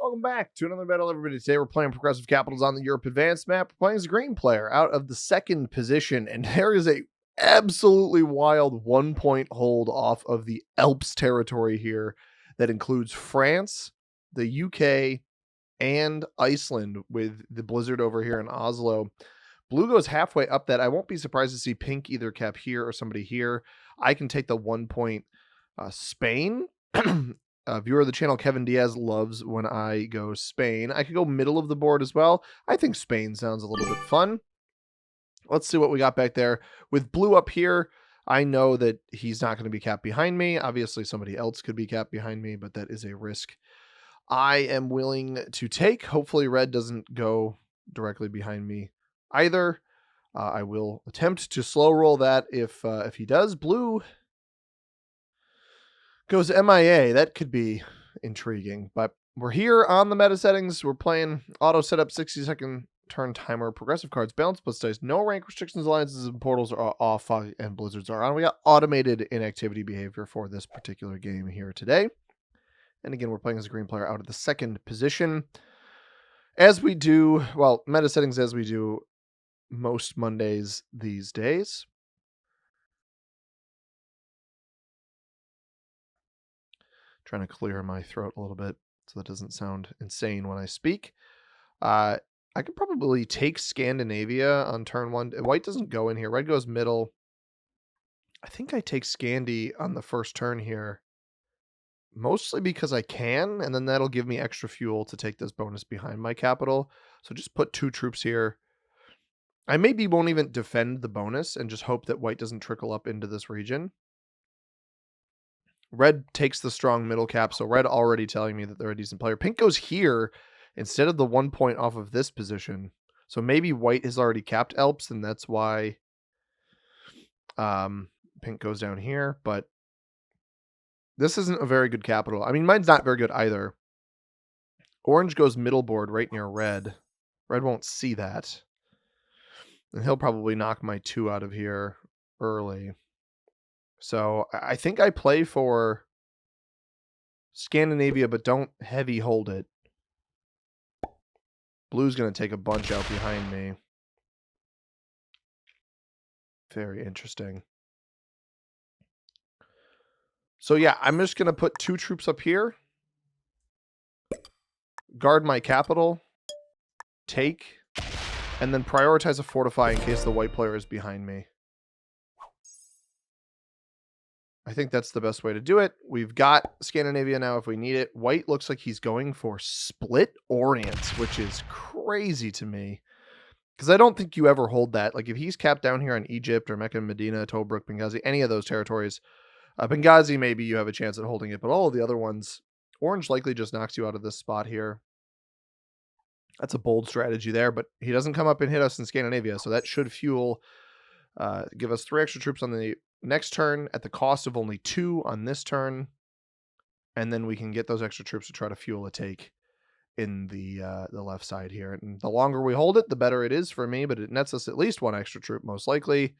Welcome back to another battle, everybody. Today we're playing Progressive Capitals on the Europe Advanced map. We're playing as a green player out of the second position, and there is a absolutely wild 1 point hold off of the Alps territory here that includes France, the UK, and Iceland with the blizzard over here in Oslo. Blue goes halfway up that. I won't be surprised to see pink either cap here or somebody here. I can take the 1 point Spain. Viewer of the channel Kevin Diaz loves when I go Spain. I could go middle of the board as well. I think Spain sounds a little bit fun. Let's see what we got back there. With blue up here, I know that he's not going to be capped behind me. Obviously, somebody else could be capped behind me, but that is a risk I am willing to take. Hopefully, red doesn't go directly behind me either. I will attempt to slow roll that if he does. Blue goes MIA. That could be intriguing, but we're here on the meta settings. We're playing auto setup, 60-second turn timer, progressive cards, balance plus dice, no rank restrictions, alliances, and portals are off, fog and blizzards are on. We got automated inactivity behavior for this particular game here today. And again, we're playing as a green player out of the second position. As we do, well, meta settings as we do most Mondays these days. Trying to clear my throat a little bit so that doesn't sound insane when I speak. I could probably take Scandinavia on turn one. White doesn't go in here. Red goes middle. I think I take Scandi on the first turn here. Mostly because I can, and then that'll give me extra fuel to take this bonus behind my capital. So just put 2 troops here. I maybe won't even defend the bonus and just hope that white doesn't trickle up into this region. Red takes the strong middle cap, so red already telling me that they're a decent player. Pink goes here instead of the 1 point off of this position. So maybe white has already capped Alps, and that's why pink goes down here. But this isn't a very good capital. I mean, mine's not very good either. Orange goes middle board right near red. Red won't see that. And he'll probably knock my 2 out of here early. So I think I play for Scandinavia, but don't heavy hold it. Blue's going to take a bunch out behind me. Very interesting. So yeah, I'm just going to put 2 troops up here. Guard my capital. Take. And then prioritize a fortify in case the white player is behind me. I think that's the best way to do it. We've got Scandinavia now if we need it. White looks like he's going for Split Orient, which is crazy to me. Because I don't think you ever hold that. Like if he's capped down here on Egypt or Mecca, Medina, Tobruk, Benghazi, any of those territories. Benghazi, maybe you have a chance at holding it. But all of the other ones, orange likely just knocks you out of this spot here. That's a bold strategy there. But he doesn't come up and hit us in Scandinavia. So that should fuel, give us 3 extra troops on the next turn at the cost of only 2 on this turn. And then we can get those extra troops to try to fuel a take in the left side here. And the longer we hold it, the better it is for me, but it nets us at least 1 extra troop, most likely.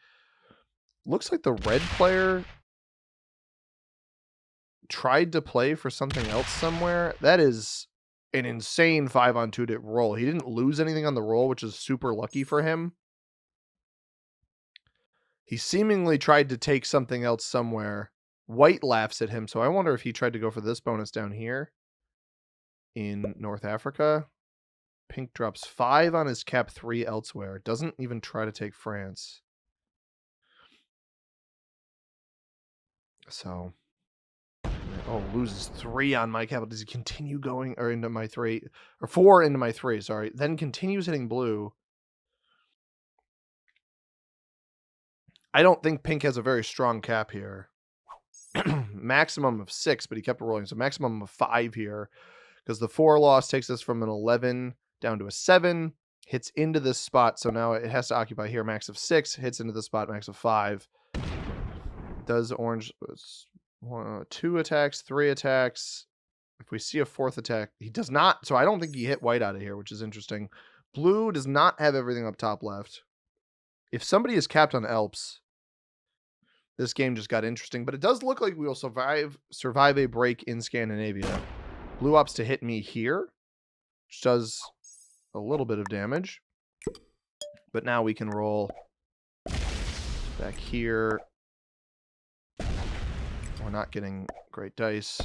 Looks like the red player tried to play for something else somewhere. That is an insane 5-on-2 roll. He didn't lose anything on the roll, which is super lucky for him. He seemingly tried to take something else somewhere. White laughs at him, so I wonder if he tried to go for this bonus down here in North Africa. Pink drops 5 on his cap, 3 elsewhere. Doesn't even try to take France. So, oh, loses 3 on my cap. Does he continue going or into my 3 or 4 into my 3? Sorry. Then continues hitting blue. I don't think pink has a very strong cap here. Maximum of 6, but he kept rolling. So maximum of 5 here. Because the 4 loss takes us from an 11 down to a 7. Hits into this spot. So now it has to occupy here. Max of 6. Hits into the spot. Max of 5. Does orange 2 attacks, 3 attacks. If we see a 4th attack, he does not. So I don't think he hit white out of here, which is interesting. Blue does not have everything up top left. If somebody is capped on Alps, this game just got interesting, but it does look like we will survive a break in Scandinavia. Blue opts to hit me here. which does a little bit of damage. But now we can roll back here. We're not getting great dice.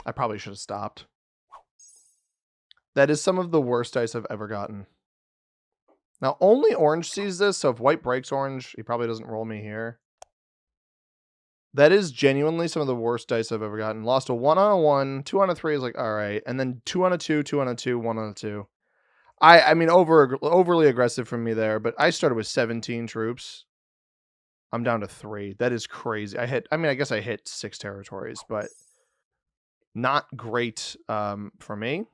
I probably should have stopped. That is some of the worst dice I've ever gotten. Now, only orange sees this, so if white breaks orange, he probably doesn't roll me here. That is genuinely some of the worst dice I've ever gotten. Lost a 1 on a 1, 2 on a 3 is like, all right. And then 2 on a 2, 2 on a 2, 1 on a 2. I mean, overly aggressive from me there, but I started with 17 troops. I'm down to 3. That is crazy. I guess I hit 6 territories, but not great for me.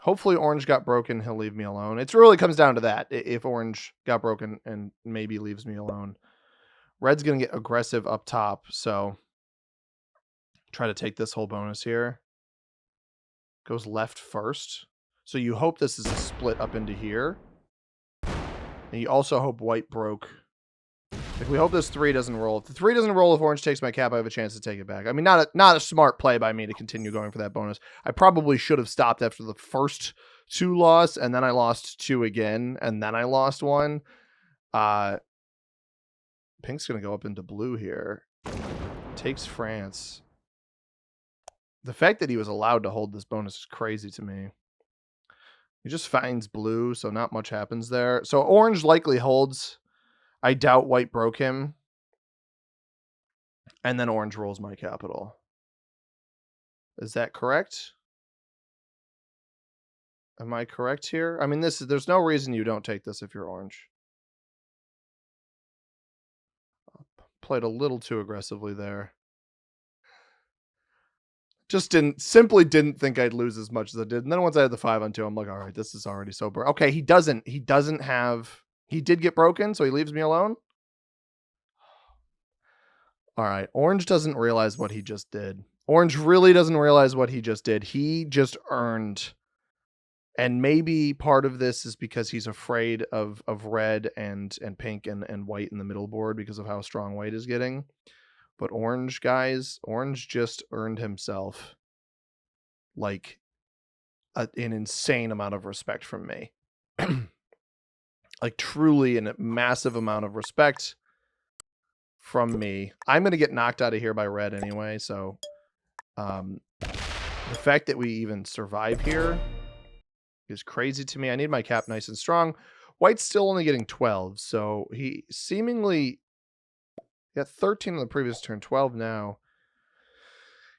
Hopefully orange got broken, he'll leave me alone. It really comes down to that. If orange got broken and maybe leaves me alone. Red's going to get aggressive up top, so try to take this whole bonus here. Goes left first. So you hope this is a split up into here. And you also hope white broke. Like, we hope this 3 doesn't roll. If the 3 doesn't roll, if orange takes my cap, I have a chance to take it back. I mean, not a smart play by me to continue going for that bonus. I probably should have stopped after the first 2 loss, and then I lost 2 again, and then I lost 1. Pink's going to go up into blue here. Takes France. The fact that he was allowed to hold this bonus is crazy to me. He just finds blue, so not much happens there. So orange likely holds. I doubt white broke him. And then orange rolls my capital. Is that correct? Am I correct here? I mean, there's no reason you don't take this if you're orange. Played a little too aggressively there. Just simply didn't think I'd lose as much as I did. And then once I had the 5 on 2, I'm like, all right, this is already sober. Okay, he did get broken, so he leaves me alone. All right, orange doesn't realize what he just did. Orange really doesn't realize what he just did. He just earned. And maybe part of this is because he's afraid of red and pink and white in the middle board because of how strong white is getting. But orange, guys, orange just earned himself like an insane amount of respect from me. Like truly a massive amount of respect from me. I'm going to get knocked out of here by red anyway. So the fact that we even survive here is crazy to me. I need my cap nice and strong. White's still only getting 12. So he seemingly got 13 on the previous turn, 12 now.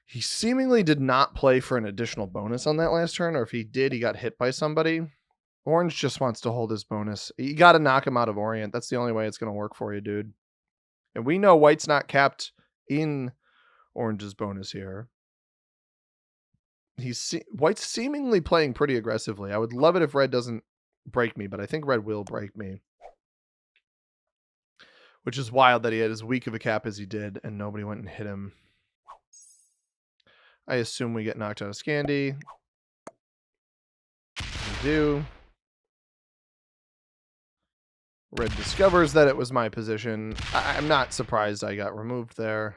He seemingly did not play for an additional bonus on that last turn, or if he did, he got hit by somebody. Orange just wants to hold his bonus. You got to knock him out of Orient. That's the only way it's going to work for you, dude. And we know white's not capped in orange's bonus here. White's seemingly playing pretty aggressively. I would love it if red doesn't break me, but I think red will break me. Which is wild that he had as weak of a cap as he did, and nobody went and hit him. I assume we get knocked out of Scandi. We do. Red discovers that it was my position. I'm not surprised I got removed there.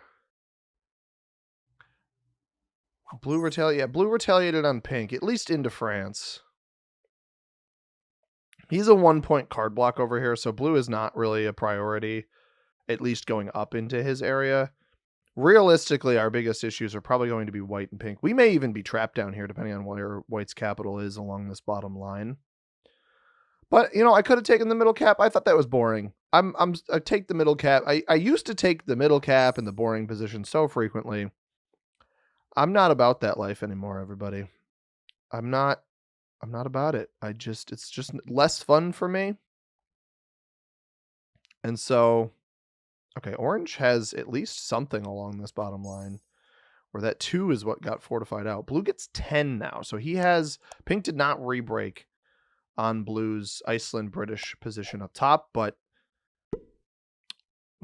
Blue retaliated on pink, at least into France. He's a 1-point card block over here, so blue is not really a priority, at least going up into his area. Realistically, our biggest issues are probably going to be white and pink. We may even be trapped down here, depending on where white's capital is along this bottom line. But, you know, I could have taken the middle cap. I thought that was boring. I take the middle cap. I used to take the middle cap in the boring position so frequently. I'm not about that life anymore, everybody. I'm not about it. It's just less fun for me. And so, okay, orange has at least something along this bottom line where that 2 is what got fortified out. Blue gets 10 now. So pink did not re-break on blue's Iceland British position up top, but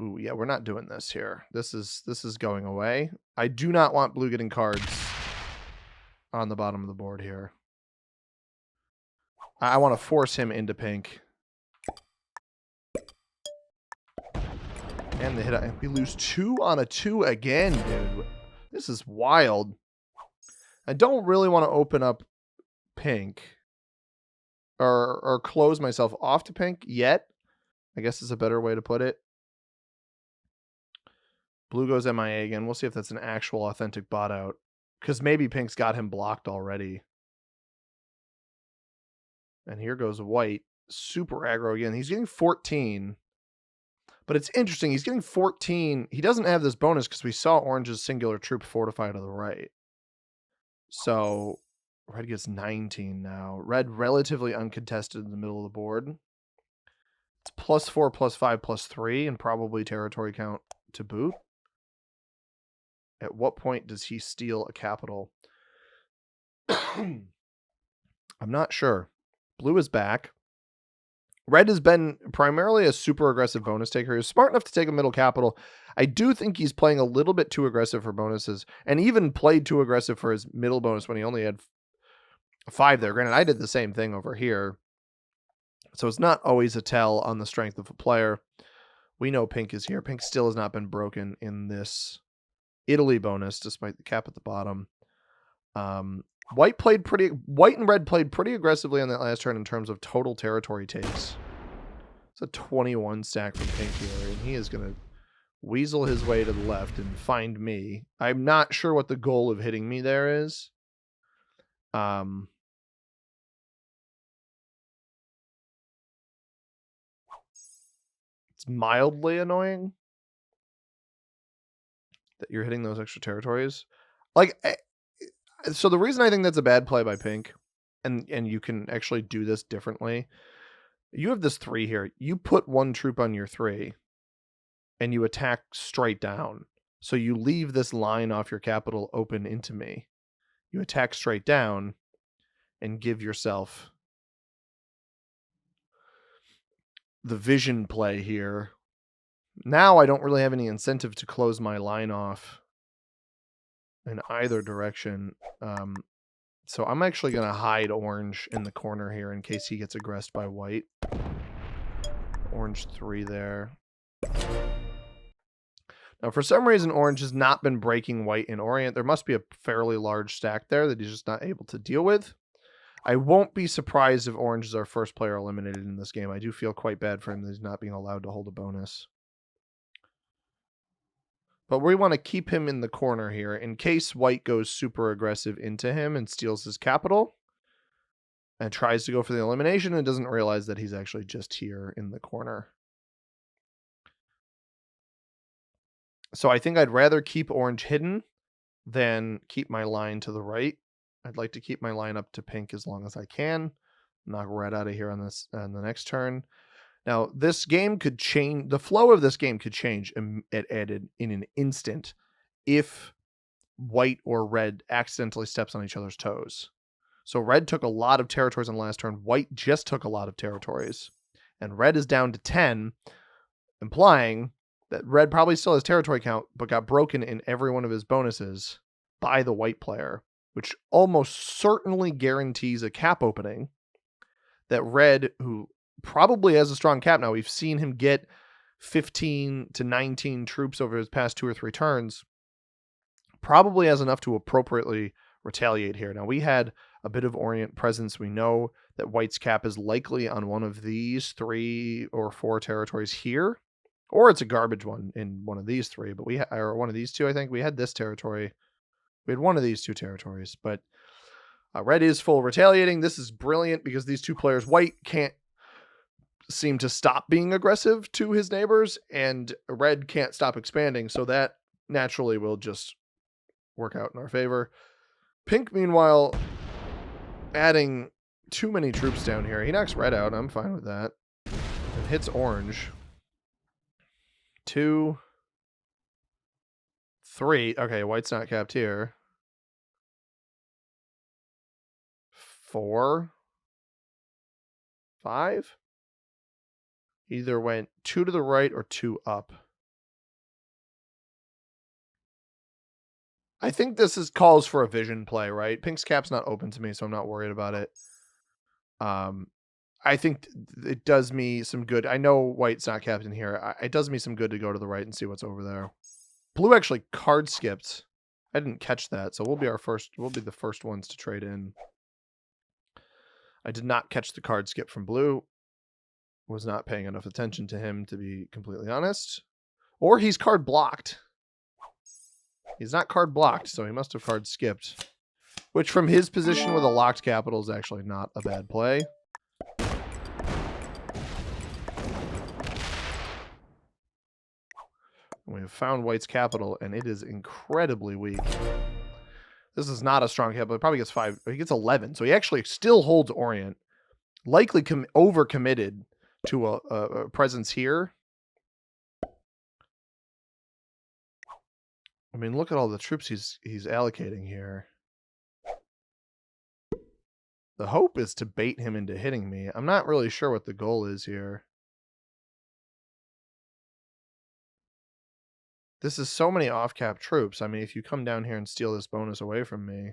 ooh, yeah, we're not doing this here. This is going away. I do not want blue getting cards on the bottom of the board here. I want to force him into pink. And the hit. We lose 2 on a 2 again, dude. This is wild. I don't really want to open up pink or close myself off to pink yet. I guess is a better way to put it. Blue goes MIA again. We'll see if that's an actual authentic bot out. Because maybe pink's got him blocked already. And here goes white. Super aggro again. He's getting 14. But it's interesting. He's getting 14. He doesn't have this bonus because we saw orange's singular troop fortify to the right. So red gets 19 now. Red relatively uncontested in the middle of the board. It's +4, +5, +3, and probably territory count to boot. At what point does he steal a capital? I'm not sure. Blue is back. Red has been primarily a super aggressive bonus taker. He's smart enough to take a middle capital. I do think he's playing a little bit too aggressive for bonuses, and even played too aggressive for his middle bonus when he only had 5 there. Granted, I did the same thing over here. So it's not always a tell on the strength of a player. We know pink is here. Pink still has not been broken in this Italy bonus, despite the cap at the bottom. White and red played pretty aggressively on that last turn in terms of total territory takes. It's a 21 stack from pink here, and he is going to weasel his way to the left and find me. I'm not sure what the goal of hitting me there is. It's mildly annoying that you're hitting those extra territories. Like, so the reason I think that's a bad play by pink, and you can actually do this differently. You have this 3 here. You put 1 troop on your 3, and you attack straight down. So you leave this line off your capital open into me. You attack straight down and give yourself the vision play here. Now I don't really have any incentive to close my line off in either direction. So I'm actually going to hide orange in the corner here in case he gets aggressed by white. Orange 3 there. Now, for some reason, orange has not been breaking white in Orient. There must be a fairly large stack there that he's just not able to deal with. I won't be surprised if orange is our first player eliminated in this game. I do feel quite bad for him that he's not being allowed to hold a bonus. But we want to keep him in the corner here in case white goes super aggressive into him and steals his capital and tries to go for the elimination and doesn't realize that he's actually just here in the corner. So I think I'd rather keep orange hidden than keep my line to the right. I'd like to keep my line up to pink as long as I can. Knock red out of here on the next turn. Now, this game could change. The flow of this game could change in an instant if white or red accidentally steps on each other's toes. So red took a lot of territories on the last turn. White just took a lot of territories. And red is down to 10, implying that red probably still has territory count, but got broken in every one of his bonuses by the white player, which almost certainly guarantees a cap opening that red, who probably has a strong cap now, we've seen him get 15 to 19 troops over his past 2 or 3 turns, probably has enough to appropriately retaliate here. Now, we had a bit of Orient presence. We know that white's cap is likely on one of these 3 or 4 territories here, or it's a garbage one in one of these 3, but or one of these 2, I think. We had this territory. We had one of these 2 territories, but red is full retaliating. This is brilliant because these 2 players, white can't seem to stop being aggressive to his neighbors, and red can't stop expanding, so that naturally will just work out in our favor. Pink, meanwhile, adding too many troops down here. He knocks red out. I'm fine with that. And hits orange. 2, 3. Okay, white's not capped here. 4, 5. Either went 2 to the right or 2 up. I think this calls for a vision play, right? Pink's cap's not open to me, so I'm not worried about it. I think it does me some good. I know white's not captain here. It does me some good to go to the right and see what's over there. Blue actually card skipped. I didn't catch that, so we'll be the first ones to trade in. I did not catch the card skip from blue. Was not paying enough attention to him, to be completely honest. Or he's card blocked. He's not card blocked, so he must have card skipped. Which from his position with a locked capital is actually not a bad play. We have found white's capital, and it is incredibly weak. This is not a strong capital. It probably gets 5. He gets 11, so he actually still holds Orient. Likely overcommitted to a presence here. I mean, look at all the troops he's allocating here. The hope is to bait him into hitting me. I'm not really sure what the goal is here. This is so many off-cap troops. I mean, if you come down here and steal this bonus away from me,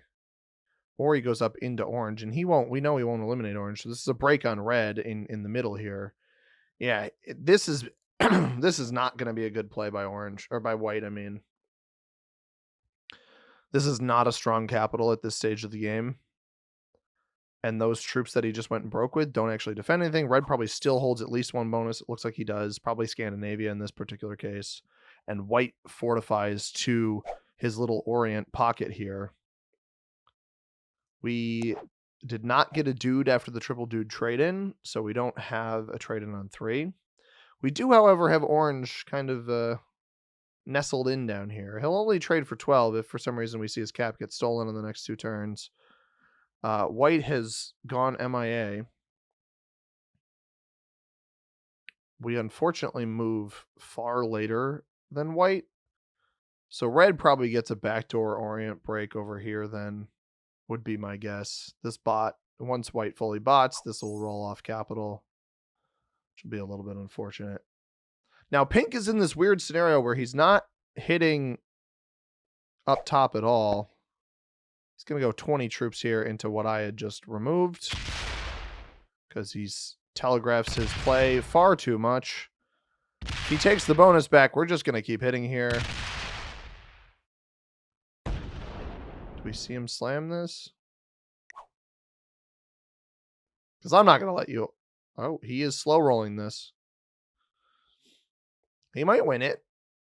or he goes up into orange, and we know he won't eliminate orange, so this is a break on red in the middle here. Yeah, this is this is not going to be a good play by orange, or by white, I mean. This is not a strong capital at this stage of the game. And those troops that he just went and broke with don't actually defend anything. Red probably still holds at least one bonus. It looks like he does. Probably Scandinavia in this particular case. And white fortifies to his little Orient pocket here. We did not get a dude after the triple dude trade-in, so we don't have a trade-in on 3. We do, however, have orange kind of nestled in down here. He'll only trade for 12 if for some reason we see his cap get stolen on the next 2 turns. White has gone MIA. We unfortunately move far later than white. So red probably gets a backdoor Orient break over here then, would be my guess. This bot, once white fully bots, this will roll off capital, which will be a little bit unfortunate. Now pink is in this weird scenario where he's not hitting up top at all. He's going to go 20 troops here into what I had just removed because he's telegraphs his play far too much. If he takes the bonus back, we're just going to keep hitting here. Do we see him slam this? Because I'm not going to let you... Oh, he is slow rolling this. He might win it.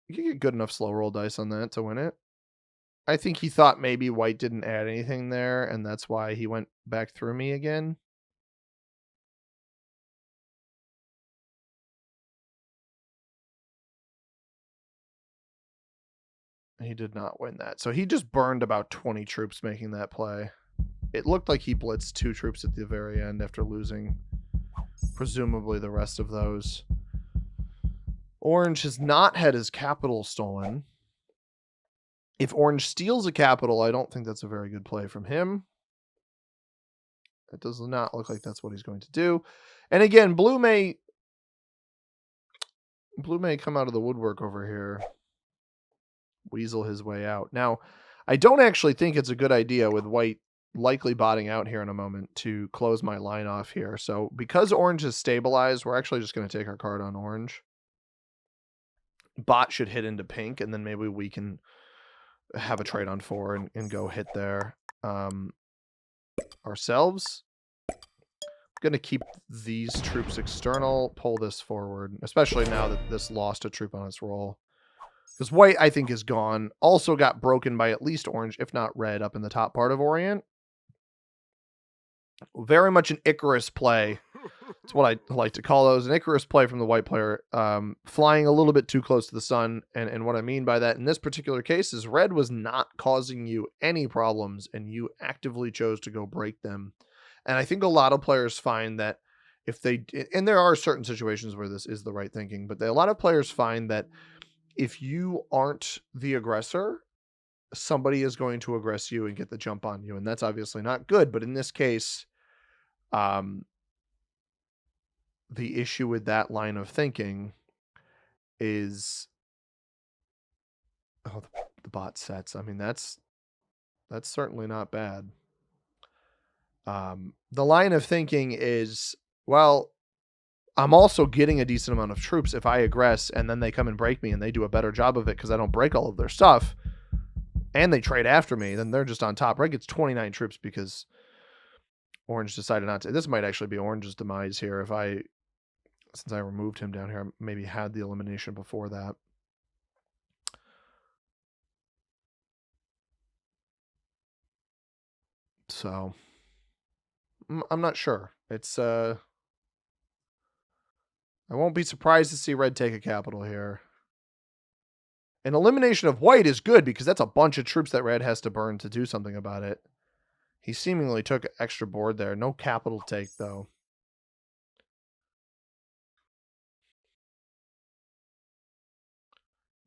You can get good enough slow roll dice on that to win it. I think he thought maybe white didn't add anything there, and that's why he went back through me again. He did not win that. So he just burned about 20 troops making that play. It looked like he blitzed 2 troops at the very end after losing presumably the rest of those. Orange has not had his capital stolen. If orange steals a capital, I don't think that's a very good play from him. It does not look like that's what he's going to do. And again, blue may come out of the woodwork over here. Weasel his way out. Now, I don't actually think it's a good idea with white likely botting out here in a moment to close my line off here. So because orange is stabilized, we're actually just going to take our card on orange. Bot should hit into pink, and then maybe we can have a trade on 4 and go hit there ourselves. I'm going to keep these troops external, pull this forward, especially now that this lost a troop on its roll. Because white, I think, is gone. Also got broken by at least orange, if not red, up in the top part of Orient. Very much an Icarus play. That's what I like to call those. An Icarus play from the white player. Flying a little bit too close to the sun. And what I mean by that in this particular case is red was not causing you any problems, and you actively chose to go break them. And I think a lot of players find that if they... And there are certain situations where this is the right thinking, but a lot of players find that if you aren't the aggressor, somebody is going to aggress you and get the jump on you. And that's obviously not good. But in this case, the issue with that line of thinking is, oh, the bot sets. I mean, that's certainly not bad. The line of thinking is Well, I'm also getting a decent amount of troops if I aggress and then they come and break me and they do a better job of it because I don't break all of their stuff and they trade after me, then they're just on top. Red gets 29 troops because Orange decided not to. This might actually be Orange's demise here if I, since I removed him down here, maybe had the elimination before that. So I'm not sure. It's I won't be surprised to see Red take a capital here. An elimination of White is good because that's a bunch of troops that Red has to burn to do something about it. He seemingly took extra board there. No capital take, though.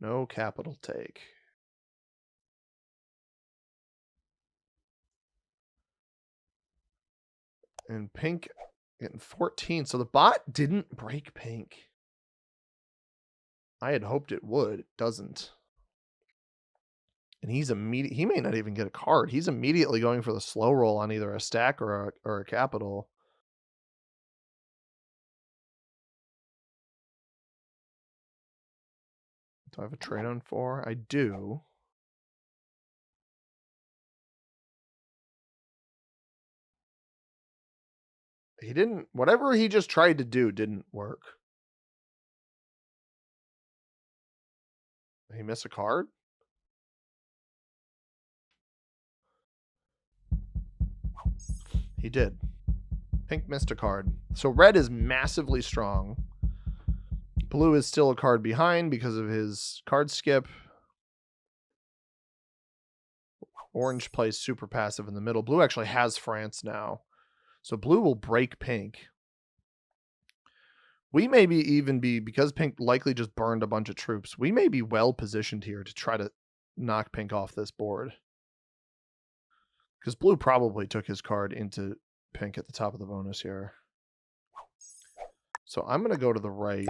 No capital take. And Pink getting 14. So the bot didn't break Pink. I had hoped it would. It doesn't. And he's immediate. He may not even get a card. He's immediately going for the slow roll on either a stack or a capital. Do I have a trade on 4? I do. He didn't. Whatever he just tried to do didn't work. Did he miss a card? He did. Pink missed a card. So red is massively strong. Blue is still a card behind because of his card skip. Orange plays super passive in the middle. Blue actually has France now. So blue will break Pink. We may be even be, because Pink likely just burned a bunch of troops, we may be well positioned here to try to knock Pink off this board. Because blue probably took his card into Pink at the top of the bonus here. So I'm going to go to the right.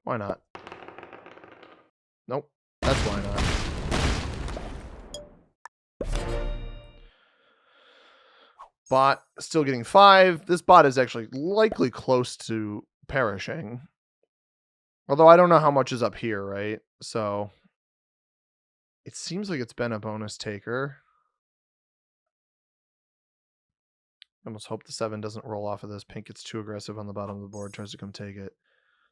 Why not? Nope. That's why not. Bot still getting 5. This bot is actually likely close to perishing. Although I don't know how much is up here, right? So it seems like it's been a bonus taker. I almost hope the 7 doesn't roll off of this. Pink gets too aggressive on the bottom of the board, tries to come take it.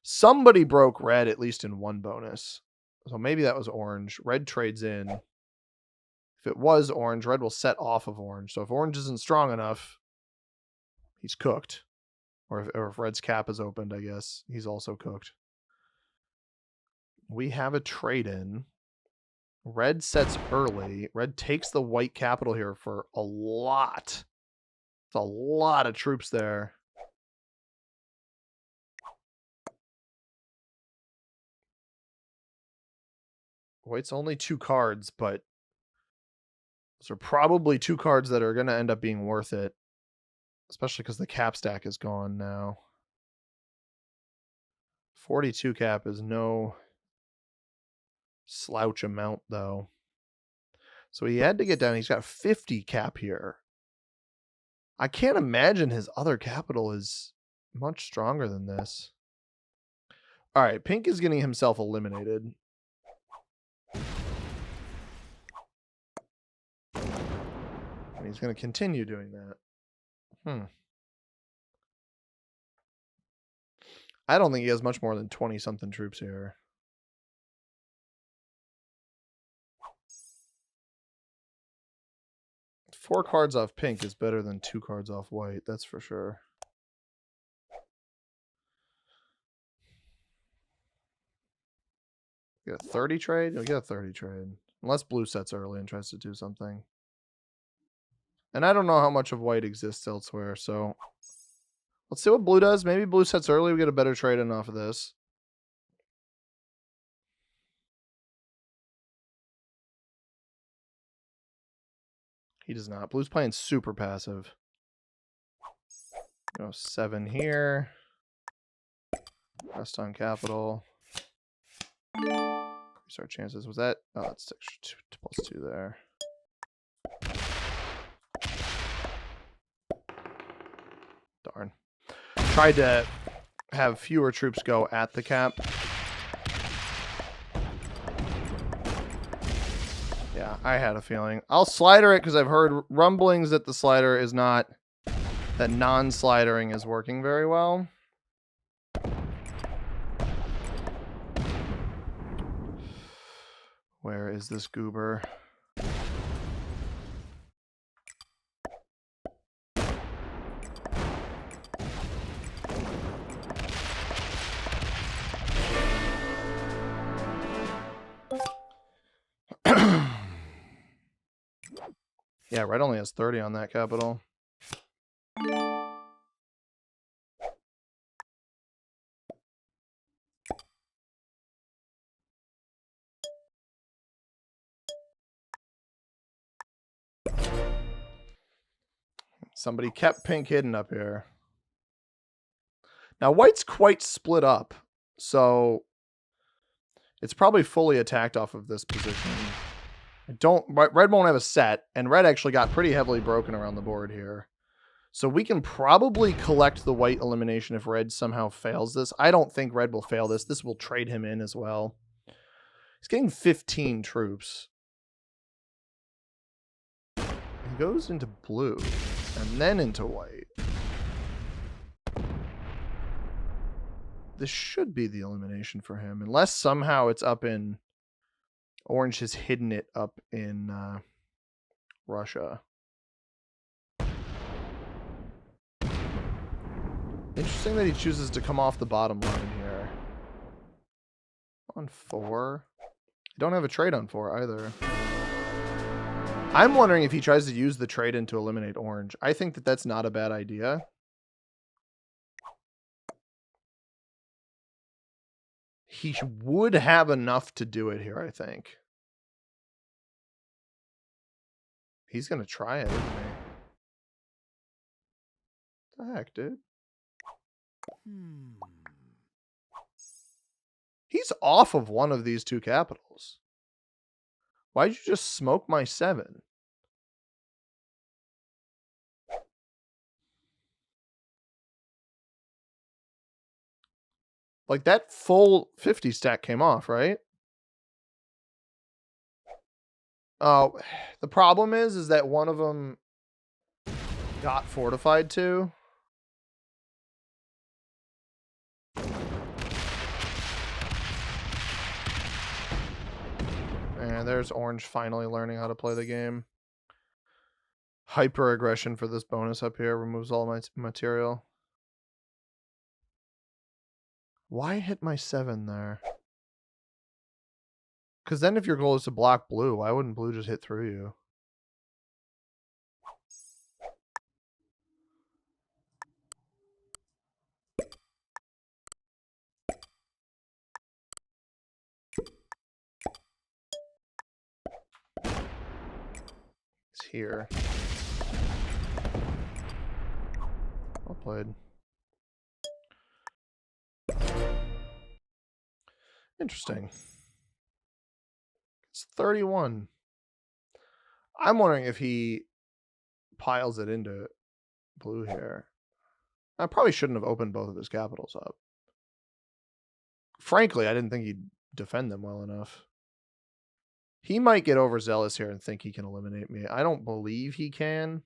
Somebody broke red at least in one bonus. So maybe that was orange. Red trades in. If it was orange, red will set off of orange. So if orange isn't strong enough, he's cooked. Or if red's cap is opened, I guess, he's also cooked. We have a trade-in. Red sets early. Red takes the white capital here for a lot. It's a lot of troops there. White's only 2 cards, but those are probably 2 cards that are going to end up being worth it. Especially because the cap stack is gone now. 42 cap is no slouch amount, though. So he had to get down. He's got 50 cap here. I can't imagine his other capital is much stronger than this. All right, Pink is getting himself eliminated. And he's going to continue doing that. I don't think he has much more than 20-something troops here. Four cards off Pink is better than 2 cards off White, that's for sure. Get a 30 trade? You'll get a 30 trade. Unless blue sets early and tries to do something. And I don't know how much of white exists elsewhere, so let's see what blue does. Maybe blue sets early, we get a better trade in off of this. He does not. Blue's playing super passive. 7 here. Rest on capital. Increase our chances. Was that? Oh, that's extra 2 + 2 there. Darn. Tried to have fewer troops go at the cap. Yeah, I had a feeling. I'll slider it because I've heard rumblings that the slider is not, that non-slidering is working very well. Where is this goober? Yeah, red only has 30 on that capital. Somebody kept pink hidden up here. Now, white's quite split up, so it's probably fully attacked off of this position. Red won't have a set, and red actually got pretty heavily broken around the board here. So we can probably collect the white elimination if red somehow fails this. I don't think red will fail this. This will trade him in as well. He's getting 15 troops. He goes into blue, and then into white. This should be the elimination for him, unless somehow it's up in... Orange has hidden it up in Russia. Interesting that he chooses to come off the bottom line here. On 4. I don't have a trade on 4 either. I'm wondering if he tries to use the trade in to eliminate orange. I think that that's not a bad idea. He would have enough to do it here, I think. He's going to try it, isn't he? What the heck, dude? He's off of one of these 2 capitals. Why'd you just smoke my 7? Like, that full 50 stack came off, right? Oh, the problem is that one of them got fortified too. And there's orange finally learning how to play the game. Hyper aggression for this bonus up here. Removes all my material. Why hit my 7 there? Because then if your goal is to block blue, why wouldn't blue just hit through you? It's here. Well played. Interesting. It's 31. I'm wondering if he piles it into blue here. I probably shouldn't have opened both of his capitals up. Frankly, I didn't think he'd defend them well enough. He might get overzealous here and think he can eliminate me. I don't believe he can.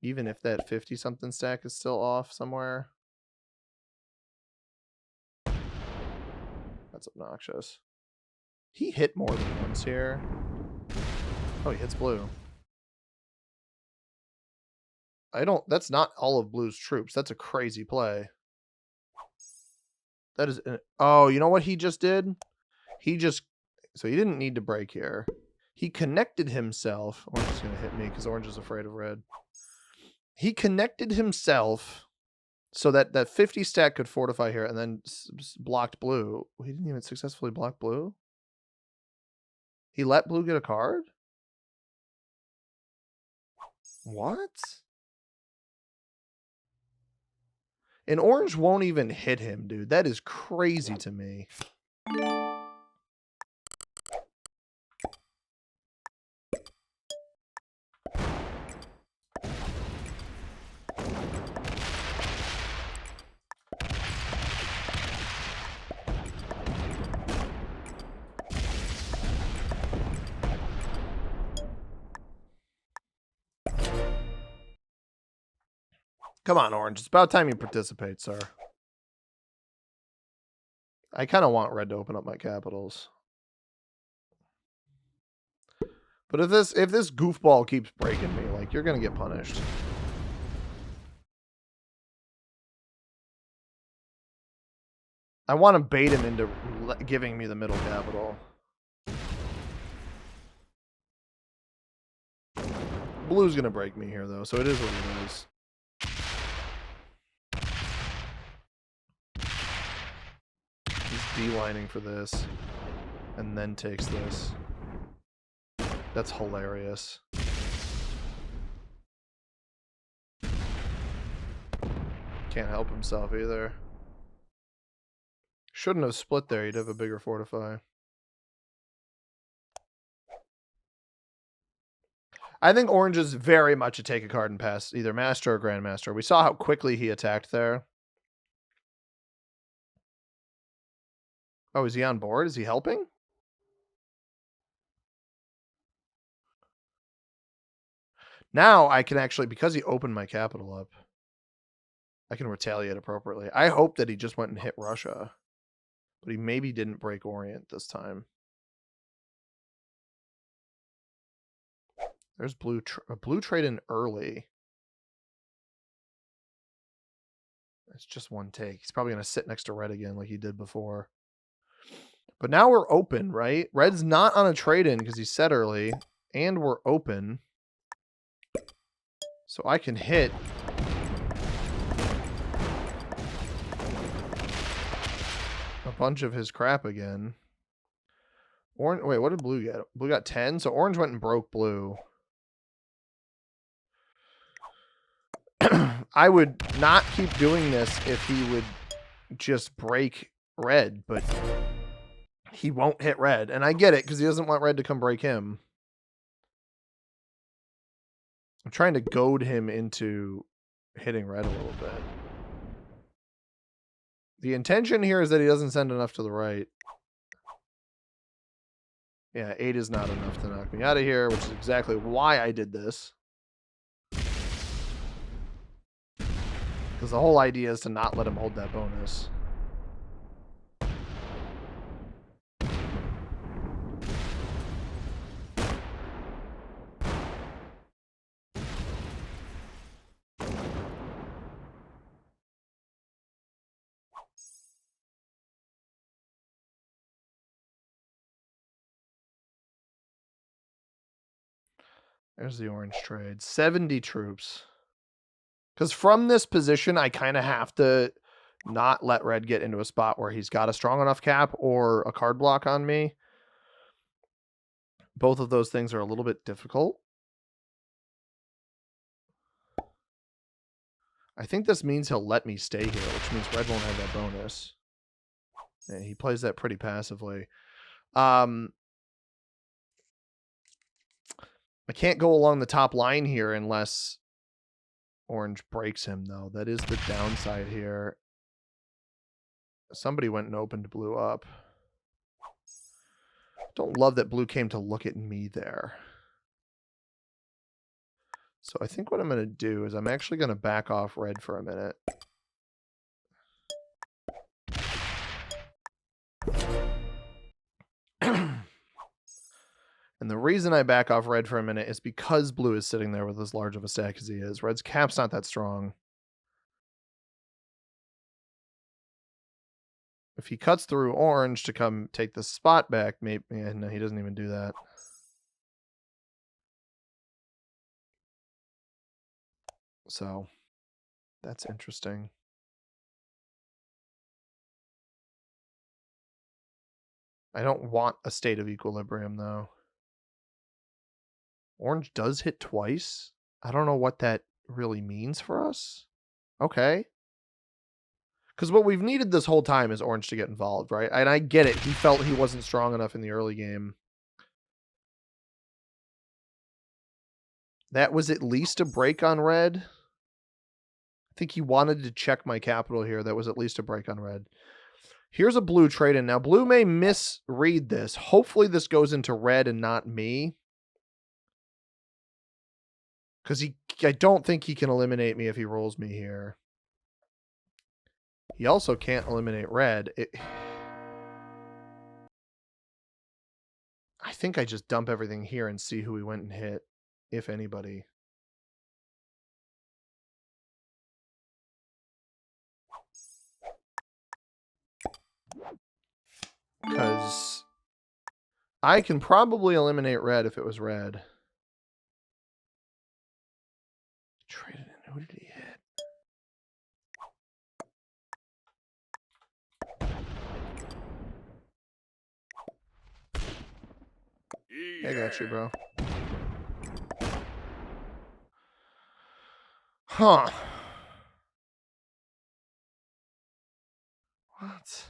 Even if that 50-something stack is still off somewhere. That's obnoxious. He hit more than once here. Oh, he hits blue. That's not all of blue's troops. That's a crazy play. That is, oh, you know what he just did? So he didn't need to break here. He connected himself. Orange is going to hit me because orange is afraid of red. He connected himself so that that 50 stack could fortify here and then blocked blue. He didn't even successfully block blue. He let blue get a card? What? And orange won't even hit him, dude. That is crazy to me. Come on, Orange. It's about time you participate, sir. I kind of want red to open up my capitals. But if this goofball keeps breaking me, like, you're going to get punished. I want to bait him into giving me the middle capital. Blue's going to break me here, though, so it is what it is. He's beelining for this. And then takes this. That's hilarious. Can't help himself either. Shouldn't have split there. He'd have a bigger fortify. I think Orange is very much a take a card and pass, either Master or Grandmaster. We saw how quickly he attacked there. Oh, is he on board? Is he helping? Now I can actually, because he opened my capital up, I can retaliate appropriately. I hope that he just went and hit Russia. But he maybe didn't break Orient this time. There's blue trade in early. It's just one take. He's probably going to sit next to red again like he did before. But now we're open, right? Red's not on a trade-in because he set early. And we're open. So I can hit a bunch of his crap again. Orange. Wait, what did blue get? Blue got 10. So orange went and broke blue. I would not keep doing this if he would just break red, but he won't hit red. And I get it because he doesn't want red to come break him. I'm trying to goad him into hitting red a little bit. The intention here is that he doesn't send enough to the right. Yeah, 8 is not enough to knock me out of here, which is exactly why I did this. Because the whole idea is to not let him hold that bonus. There's the orange trade. 70 troops. Because from this position, I kind of have to not let red get into a spot where he's got a strong enough cap or a card block on me. Both of those things are a little bit difficult. I think this means he'll let me stay here, which means red won't have that bonus. Yeah, he plays that pretty passively. I can't go along the top line here unless orange breaks him, though. That is the downside here. Somebody went and opened blue up. Don't love that blue came to look at me there. So I think what I'm going to do is I'm actually going to back off red for a minute. And the reason I back off red for a minute is because blue is sitting there with as large of a stack as he is. Red's cap's not that strong. If he cuts through orange to come take the spot back, maybe no, he doesn't even do that. So that's interesting. I don't want a state of equilibrium, though. Orange does hit twice. I don't know what that really means for us. Okay. Because what we've needed this whole time is orange to get involved, right? And I get it. He felt he wasn't strong enough in the early game. That was at least a break on red. I think he wanted to check my capital here. That was at least a break on red. Here's a blue trade-in. Now, blue may misread this. Hopefully this goes into red and not me. Because I don't think he can eliminate me if he rolls me here. He also can't eliminate red. I think I just dump everything here and see who he went and hit, if anybody. Because I can probably eliminate red if it was red. Traded in. Who did he hit? I got you, bro. Huh. What?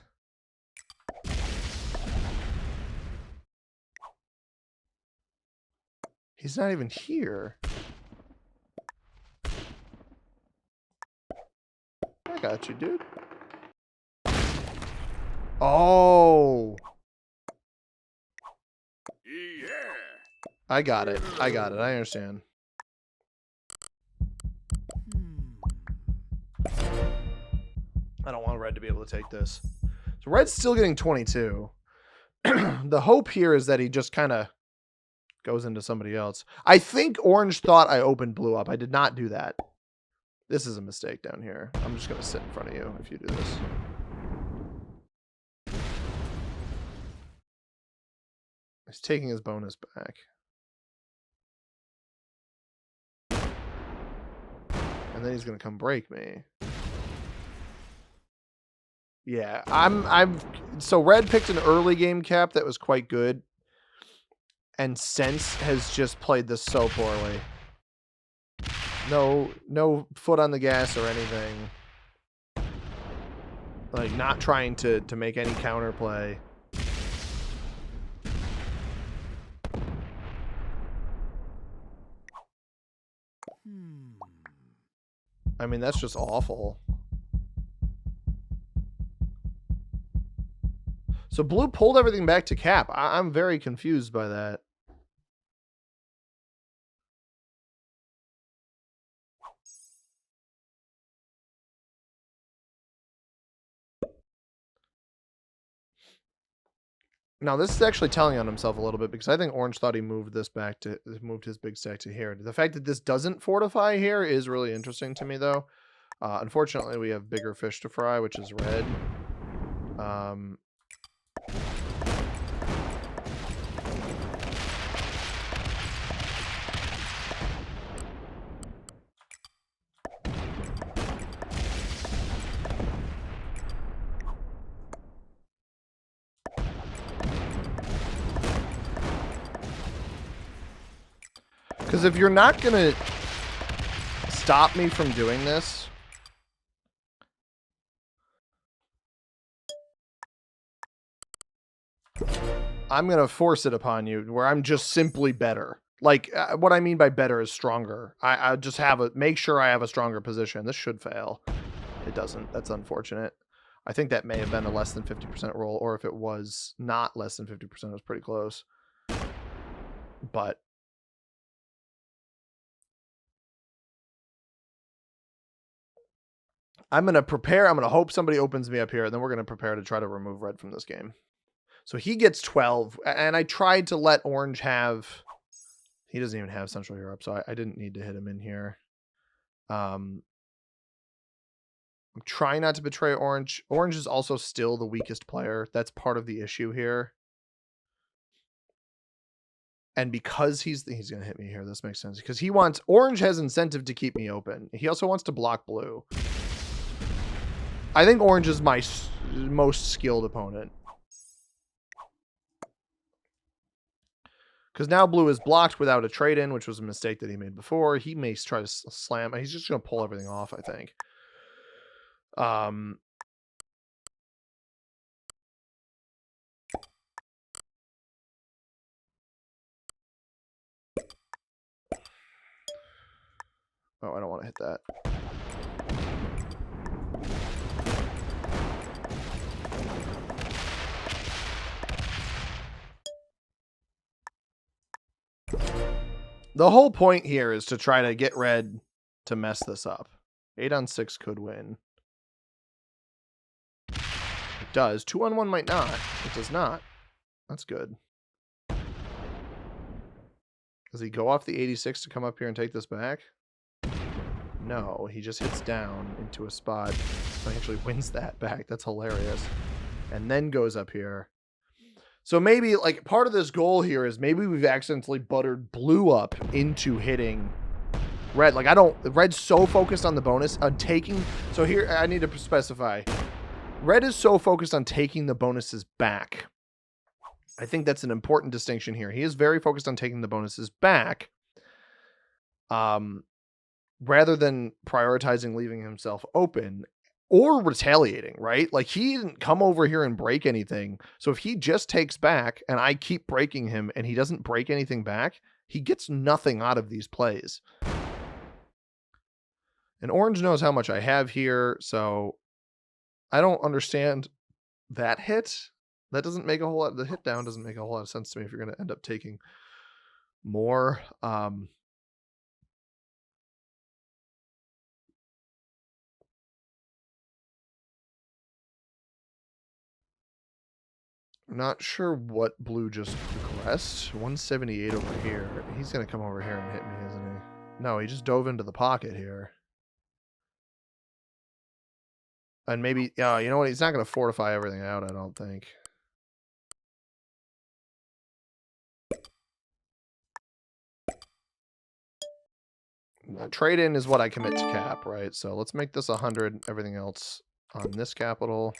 He's not even here. I got you, dude. Oh. Yeah. I got it. I got it. I understand. I don't want red to be able to take this. So red's still getting 22. The hope here is that he just kind of goes into somebody else. I think orange thought I opened blue up. I did not do that. This is a mistake down here. I'm just going to sit in front of you if you do this. He's taking his bonus back. And then he's going to come break me. Yeah, so red picked an early game cap that was quite good. And Sense has just played this so poorly. No foot on the gas or anything. Like, not trying to make any counterplay. I mean, that's just awful. So blue pulled everything back to cap. I'm very confused by that. Now, this is actually telling on himself a little bit because I think orange thought he moved this back to moved his big stack to here. The fact that this doesn't fortify here is really interesting to me, though. Unfortunately, we have bigger fish to fry, which is red. Because if you're not going to stop me from doing this, I'm going to force it upon you where I'm just simply better. Like, what I mean by better is stronger. I just make sure I have a stronger position. This should fail. It doesn't. That's unfortunate. I think that may have been a less than 50% roll, or if it was not less than 50%, it was pretty close. But I'm going to prepare. I'm going to hope somebody opens me up here, and then we're going to prepare to try to remove red from this game. So he gets 12, and I tried to let orange have... He doesn't even have Central Europe, so I didn't need to hit him in here. I'm trying not to betray orange. Orange is also still the weakest player. That's part of the issue here. And because he's going to hit me here, this makes sense. Because orange has incentive to keep me open. He also wants to block blue. I think orange is my most skilled opponent. Because now blue is blocked without a trade-in, which was a mistake that he made before. He may try to slam. He's just going to pull everything off, I think. Oh, I don't want to hit that. The whole point here is to try to get red to mess this up. 8 on 6 could win. It does. 2 on 1 might not. It does not. That's good. Does he go off the 86 to come up here and take this back? No, he just hits down into a spot. So he actually wins that back. That's hilarious. And then goes up here. So maybe, like, part of this goal here is maybe we've accidentally buttered blue up into hitting red. Like, red's so focused on the bonus, on taking. So here, I need to specify. Red is so focused on taking the bonuses back. I think that's an important distinction here. He is very focused on taking the bonuses back, rather than prioritizing leaving himself open or retaliating, right? Like, he didn't come over here and break anything. So if he just takes back and I keep breaking him and he doesn't break anything back, he gets nothing out of these plays. And orange knows how much I have here, so I don't understand that hit. That doesn't make a whole lot. The hit down doesn't make a whole lot of sense to me if you're going to end up taking more. I'm not sure what blue just progressed. 178 over here. He's going to come over here and hit me, isn't he? No, he just dove into the pocket here. And maybe, you know what? He's not going to fortify everything out, I don't think. Trade-in is what I commit to cap, right? So let's make this 100, everything else on this capital.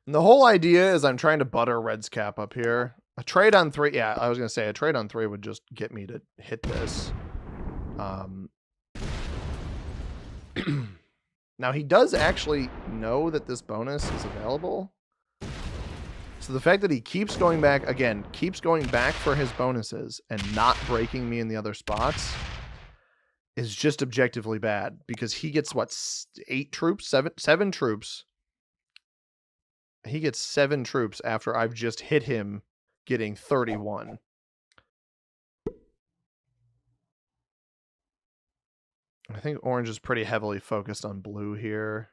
And the whole idea is I'm trying to butter red's cap up here. A trade on 3, yeah, I was going to say a trade on 3 would just get me to hit this. Now, he does actually know that this bonus is available. So the fact that he keeps going back, again, keeps going back for his bonuses and not breaking me in the other spots is just objectively bad, because he gets, what, 8 troops? 7 troops. He gets 7 troops after I've just hit him getting 31. I think orange is pretty heavily focused on blue here.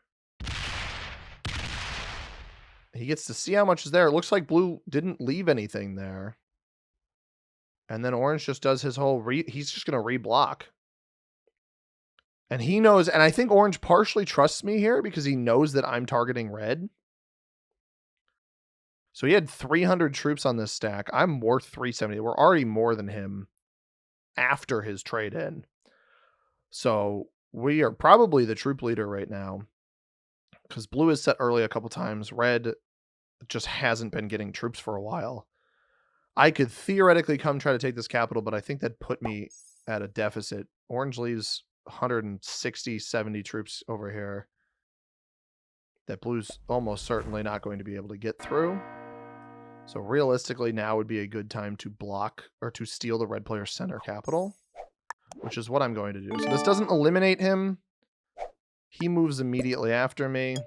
He gets to see how much is there. It looks like blue didn't leave anything there. And then orange just does his whole he's just going to reblock. And he knows, and I think orange partially trusts me here because he knows that I'm targeting red. So he had 300 troops on this stack. I'm worth 370. We're already more than him after his trade-in. So we are probably the troop leader right now, because blue is set early a couple times. Red just hasn't been getting troops for a while. I could theoretically come try to take this capital, but I think that'd put me at a deficit. Orange leaves 160, 70 troops over here that blue's almost certainly not going to be able to get through. So realistically, now would be a good time to block or to steal the red player's center capital, which is what I'm going to do. So this doesn't eliminate him. He moves immediately after me.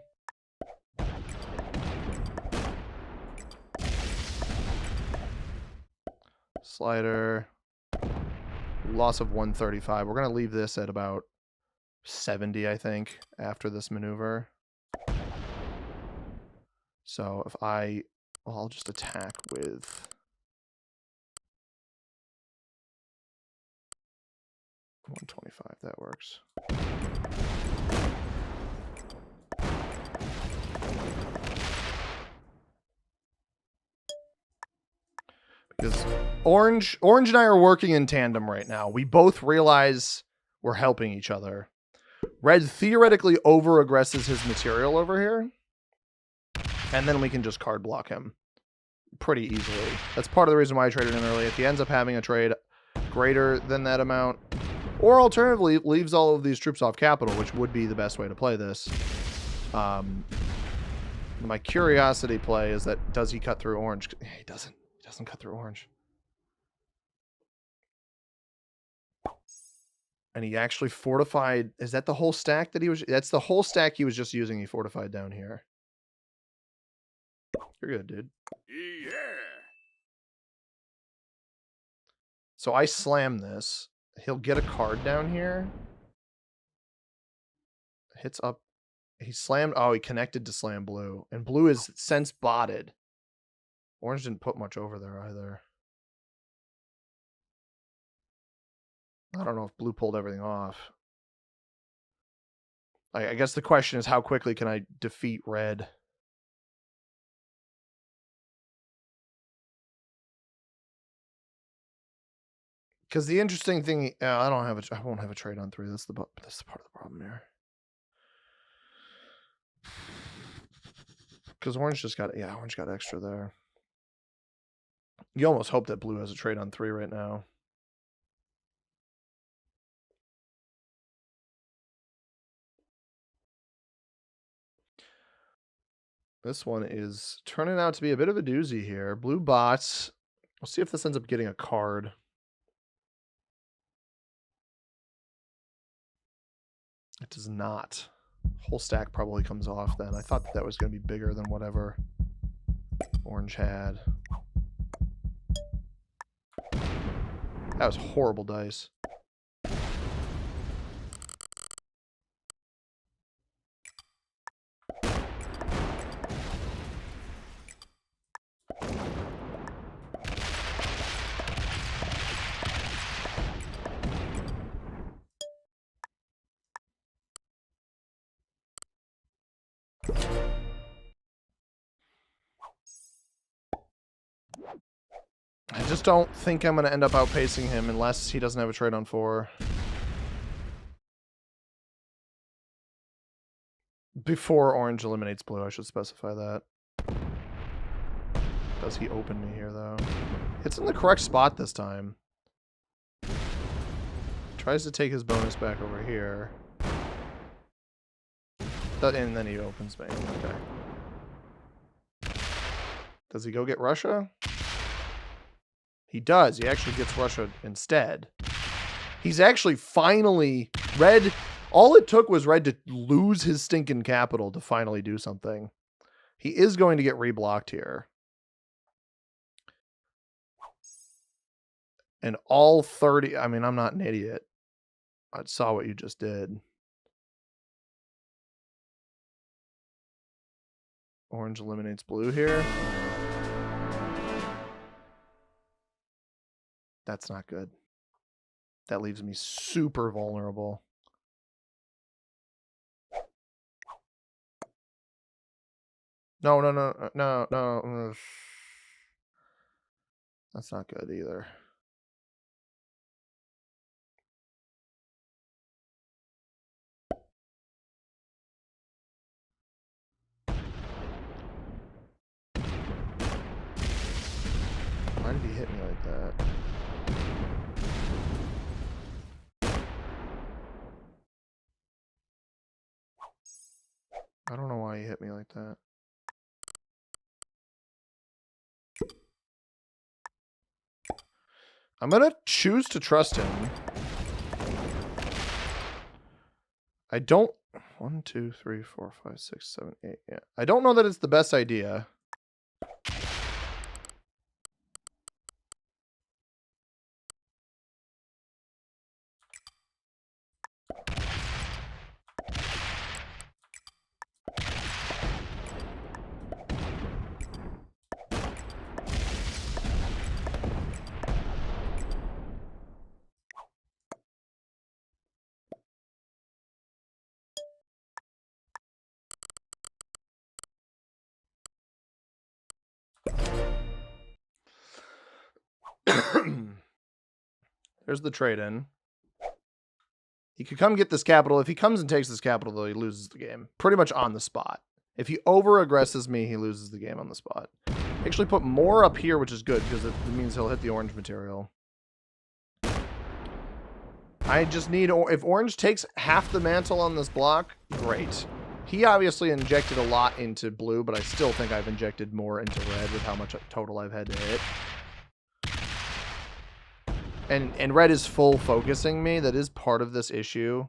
Slider. Loss of 135. We're going to leave this at about 70, I think, after this maneuver. So if I'll just attack with 125. That works. Because Orange and I are working in tandem right now. We both realize we're helping each other. Red theoretically over-aggresses his material over here. And then we can just card block him pretty easily. That's part of the reason why I traded him early. If he ends up having a trade, greater than that amount. Or alternatively, leaves all of these troops off capital, which would be the best way to play this. My curiosity play is that, does he cut through orange? He doesn't. He doesn't cut through orange. And he actually fortified. Is that the whole stack that he was? That's the whole stack he was just using. He fortified down here. You're good, dude. Yeah. So I slam this. He'll get a card down here. Hits up. He slammed. Oh, he connected to slam blue. And blue is since botted. Orange didn't put much over there either. I don't know if blue pulled everything off. I guess the question is, how quickly can I defeat red? Because the interesting thing, I won't have a trade on 3. That's the part of the problem here. Because orange just got, orange got extra there. You almost hope that blue has a trade on 3 right now. This one is turning out to be a bit of a doozy here. Blue bots. We'll see if this ends up getting a card. It does not. Whole stack probably comes off then. I thought that was going to be bigger than whatever orange had. That was horrible dice. I just don't think I'm going to end up outpacing him unless he doesn't have a trade on 4. Before orange eliminates blue, I should specify that. Does he open me here, though? It's in the correct spot this time. Tries to take his bonus back over here. And then he opens me. Okay. Does he go get Russia? He does. He actually gets Russia instead. He's actually finally... Red... All it took was red to lose his stinking capital to finally do something. He is going to get reblocked here. And all 30... I mean, I'm not an idiot. I saw what you just did. Orange eliminates blue here. That's not good. That leaves me super vulnerable. No. That's not good either. Why did he hit me like that? I don't know why he hit me like that. I'm going to choose to trust him. I don't... 1, 2, 3, 4, 5, 6, 7, 8. Yeah. I don't know that it's the best idea. There's the trade-in. He could come get this capital. If he comes and takes this capital, though, he loses the game. Pretty much on the spot. If he over-aggresses me, he loses the game on the spot. Actually put more up here, which is good, because it means he'll hit the orange material. I just need... If orange takes half the mantle on this block, great. He obviously injected a lot into blue, but I still think I've injected more into red with how much total I've had to hit. And red is full focusing me. That is part of this issue.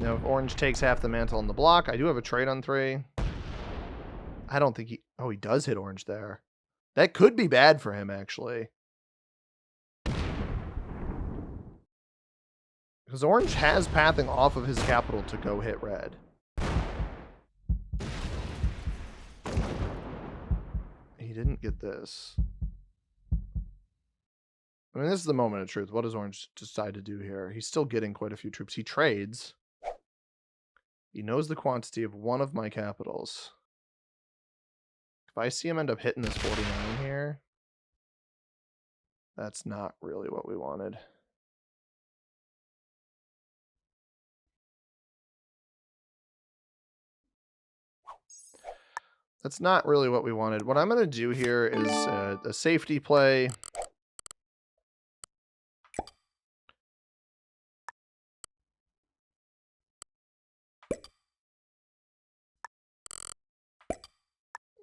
Now, if orange takes half the mantle on the block, I do have a trade on 3. I don't think he... Oh, he does hit orange there. That could be bad for him, actually. Because orange has pathing off of his capital to go hit red. He didn't get this. I mean, this is the moment of truth. What does orange decide to do here? He's still getting quite a few troops. He trades. He knows the quantity of one of my capitals. If I see him end up hitting this 49 here, that's not really what we wanted. That's not really what we wanted. What I'm going to do here is a safety play.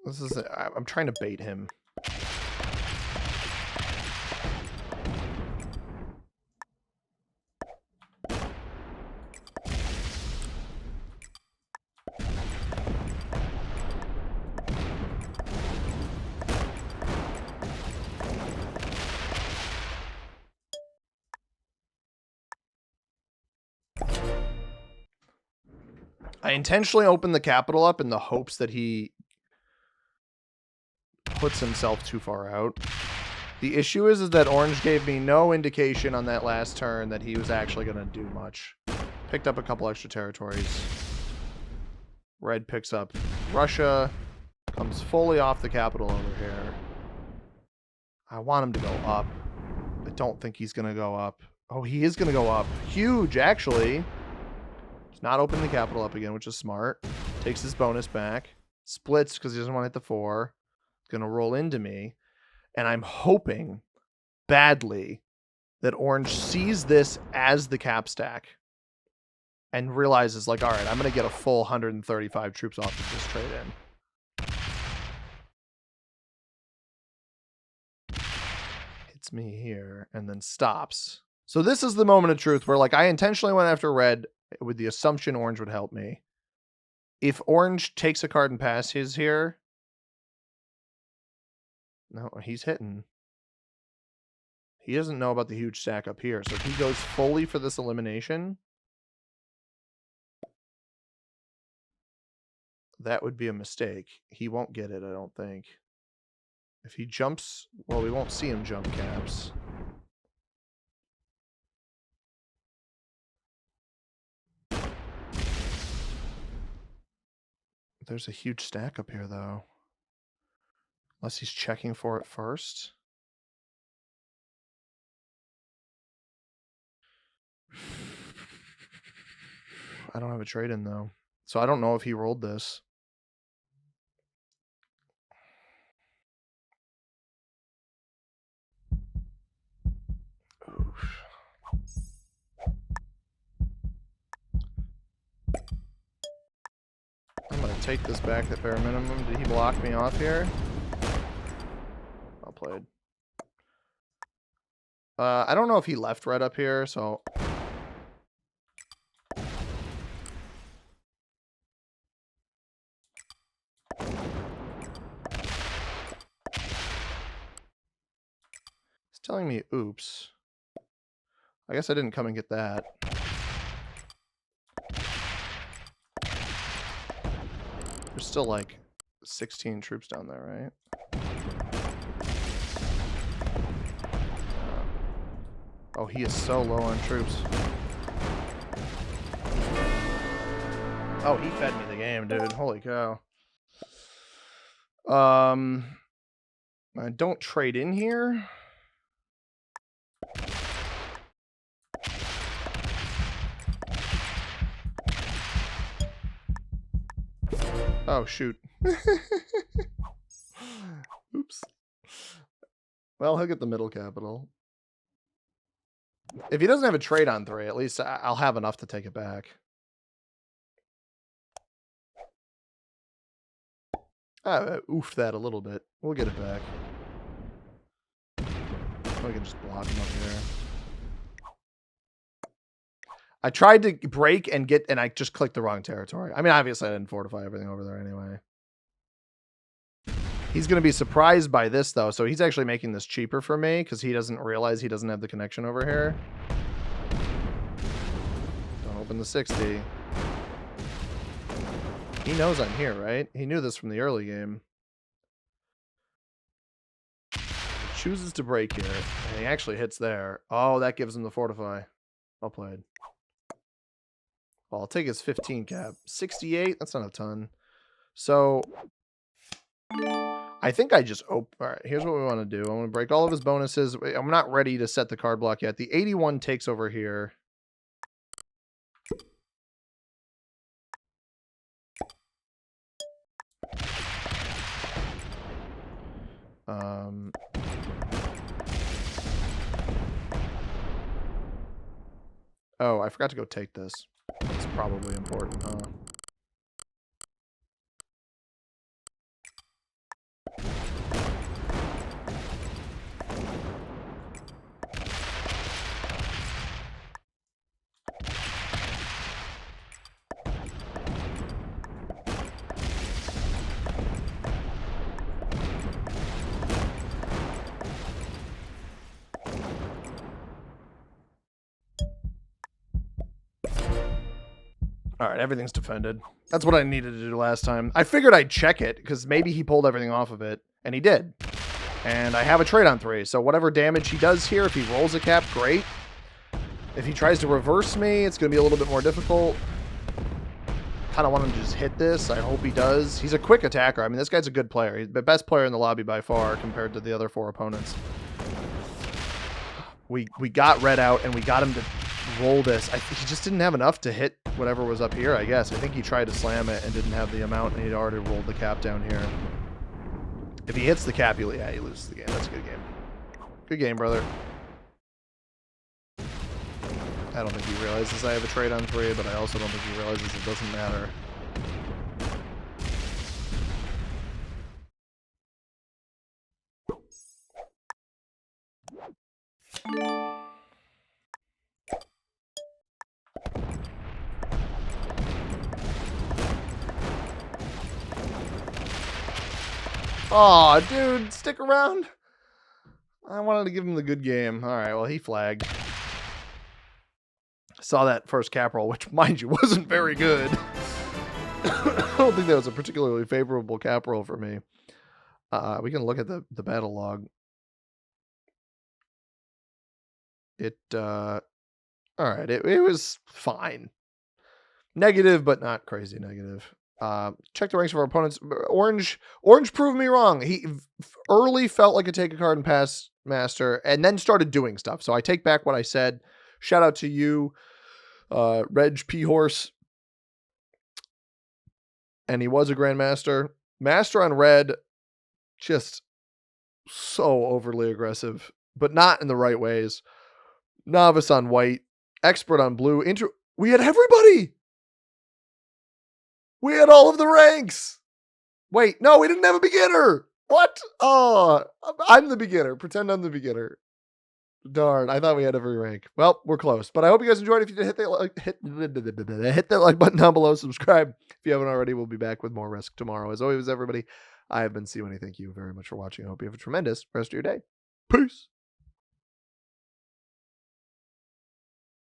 This is... I'm trying to bait him. I intentionally opened the capital up in the hopes that he puts himself too far out. The issue is that orange gave me no indication on that last turn that he was actually going to do much. Picked up a couple extra territories. Red picks up Russia. Comes fully off the capital over here. I want him to go up. I don't think he's going to go up. Oh, he is going to go up. Huge, actually. He's not opening the capital up again, which is smart. Takes his bonus back. Splits because he doesn't want to hit the 4. Going to roll into me. And I'm hoping badly that orange sees this as the cap stack and realizes, like, all right, I'm going to get a full 135 troops off of this trade-in. Hits me here and then stops. So this is the moment of truth where, like, I intentionally went after red with the assumption orange would help me. If orange takes a card and passes here... No, he's hitting. He doesn't know about the huge stack up here. So if he goes fully for this elimination, that would be a mistake. He won't get it, I don't think. If he jumps, well, we won't see him jump caps. There's a huge stack up here, though. Unless he's checking for it first. I don't have a trade-in, though. So I don't know if he rolled this. Oof. I'm going to take this back at bare minimum. Did he block me off here? Well played. I don't know if he left red up here, so... It's telling me, oops. I guess I didn't come and get that. There's still like 16 troops down there, right? Oh, he is so low on troops. Oh, he fed me the game, dude. Holy cow. I don't trade in here. Oh, shoot. Oops. Well, he'll get the middle capital. If he doesn't have a trade on 3, at least I'll have enough to take it back. I oofed that a little bit. We'll get it back. We can just block him up here. I tried to break and get, and I just clicked the wrong territory. I mean, obviously I didn't fortify everything over there anyway. He's going to be surprised by this, though, so he's actually making this cheaper for me because he doesn't realize he doesn't have the connection over here. Don't open the 60. He knows I'm here, right? He knew this from the early game. He chooses to break here, and he actually hits there. Oh, that gives him the fortify. Well played. Well, I'll take his 15 cap. 68? That's not a ton. So I think I just all right, here's what we want to do. I want to break all of his bonuses. I'm not ready to set the card block yet. The 81 takes over here. Oh, I forgot to go take this. It's probably important, huh? All right, everything's defended. That's what I needed to do last time. I figured I'd check it because maybe he pulled everything off of it, and he did. And I have a trade on 3, so whatever damage he does here, if he rolls a cap, great. If he tries to reverse me, it's going to be a little bit more difficult. Kind of want him to just hit this. I hope he does. He's a quick attacker. I mean, this guy's a good player. He's the best player in the lobby by far compared to the other 4 opponents. We got red out, and we got him to roll this. He just didn't have enough to hit whatever was up here, I guess. I think he tried to slam it and didn't have the amount, and he'd already rolled the cap down here. If he hits the cap, he loses the game. That's a good game. Good game, brother. I don't think he realizes I have a trade on 3, but I also don't think he realizes it doesn't matter. Aw, dude, stick around. I wanted to give him the good game. All right, well, he flagged. Saw that first cap roll, which, mind you, wasn't very good. I don't think that was a particularly favorable cap roll for me. We can look at the battle log. All right, it was fine. Negative, but not crazy negative. Check the ranks of our opponents. Orange proved me wrong. He early felt like a take a card and pass master, and then started doing stuff. So I take back what I said. Shout out to you, Reg P Horse. And he was a grandmaster. Master on red, just so overly aggressive, but not in the right ways. Novice on white, expert on blue. We had everybody. We had all of the ranks. Wait, no, we didn't have a beginner. What? Oh, I'm the beginner. Pretend I'm the beginner. Darn, I thought we had every rank. Well, we're close, but I hope you guys enjoyed. If you did, hit that like button down below. Subscribe if you haven't already. We'll be back with more Risk tomorrow. As always, everybody, I have been C-Winnie. Thank you very much for watching. I hope you have a tremendous rest of your day. Peace.